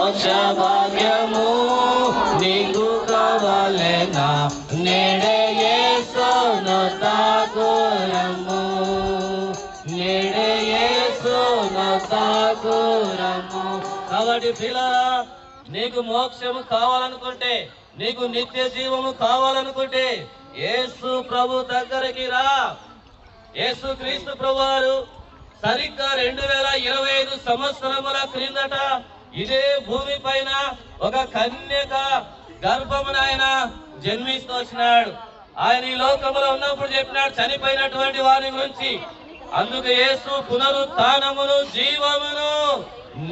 మోక్ష భాగ్యము నీకు కావాలేనా నేడే యేసును తాకురము నేడే యేసును తాకురము. కాబట్టి పిల్లరా, నీకు మోక్షము కావాలనుకుంటే, నీకు నిత్య జీవము కావాలనుకుంటే యేసు ప్రభు దగ్గరికి రా. యేసు క్రీస్తు ప్రభువారు సరిగ్గా 2025 సంవత్సరముల క్రిందట ఇదే భూమి పైన ఒక కన్యక గర్భమున ఆయన జన్మిస్తూ వచ్చినాడు. ఆయన ఈ లోకములో ఉన్నప్పుడు చెప్పినాడు చనిపోయినటువంటి వారి గురించి. అందుకు యేసు పునరుత్థానమును జీవమును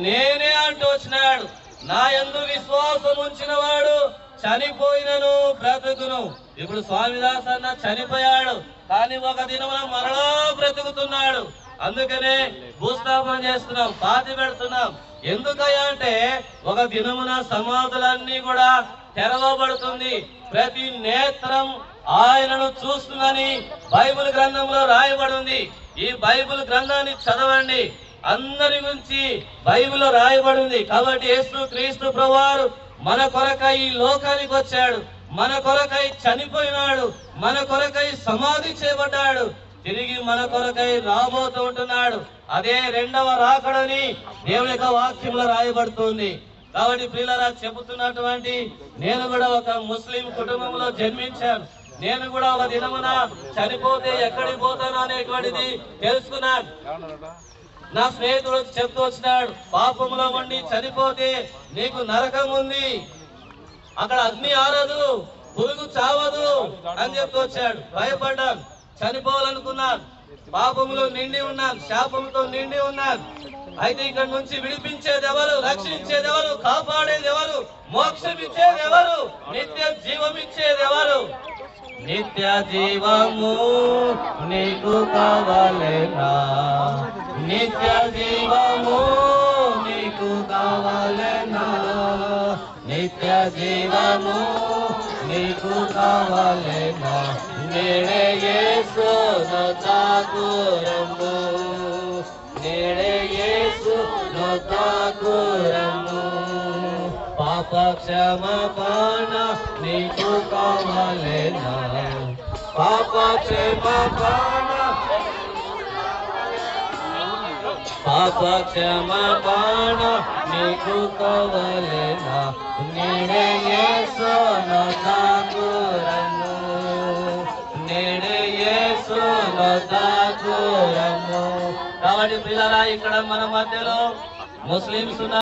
నేనే అంటూ వచ్చినాడు. నా యందు విశ్వాసం ఉంచిన వాడు చనిపోయినను బ్రతుకును. ఇప్పుడు స్వామిదాస్ అన్న చనిపోయాడు, కానీ ఒక దినమున మరలా బ్రతుకుతున్నాడు. అందుకనే భూస్థాపన చేస్తున్నాం, పాతి పెడుతున్నాం. ఎందుకయ్యా అంటే ఒక దినమున సమాధులన్నీ కూడా తెరవబడుతుంది, ప్రతి నేత్రం ఆయనను చూస్తుందని బైబిల్ గ్రంథంలో రాయబడి ఉంది. ఈ బైబిల్ గ్రంథాన్ని చదవండి, అందరి గురించి బైబిల్లో రాయబడి ఉంది. కాబట్టి యేసు క్రీస్తు ప్రభువారు మన కొరకై ఈ లోకానికి వచ్చాడు, మన కొరకై చనిపోయినాడు, మన కొరకై సమాధి చేయబడ్డాడు, తిరిగి మన కొరకై రాబోతూ ఉంటున్నాడు. అదే రెండవ రాకడని దేవుని యొక్క వాక్యంలో రాయబడుతుంది. కాబట్టి ప్రియులారా, చెబుతున్నటువంటి నేను కూడా ఒక ముస్లిం కుటుంబంలో జన్మించాను. నేను కూడా ఒక దినమున చనిపోతే ఎక్కడికి పోతాను అనేటువంటిది తెలుసుకున్నాను. నా స్నేహితుడు చెప్తూ వచ్చినాడు, పాపంలో ఉండి చనిపోతే నీకు నరకం ఉంది, అక్కడ అగ్ని ఆరదు, పురుగు చావదు అని చెప్తూ వచ్చాడు. భయపడ్డాను, చనిపోవాలనుకున్నాను, పాపంలో నిండి ఉన్నాను, శాపంతో నిండి ఉన్నాను. అయితే ఇక్కడ నుంచి విడిపించేది ఎవరు, రక్షించేది ఎవరు, కాపాడేది ఎవరు, మోక్షం ఇచ్చేది ఎవరు, నిత్య జీవం ఇచ్చేది ఎవరు? నిత్య జీవము నీకు కావాలేనా నిత్య జీవము నీకు కావాలేనా నిత్య జీవము నీకు కావాలేనా నేడే యేసును తాకురము నేడే యేసును తాకురము పాప క్షమాపణ నీకు కావాలేనా పాప క్షమాపణ పాప క్షమాపణ నీకు కావాలేనా నేడే యేసును తాకురము నేడే యేసును తాకురము. కాబట్టి పిల్లరా, ఇక్కడ మన మధ్యలో ముస్లిమ్స్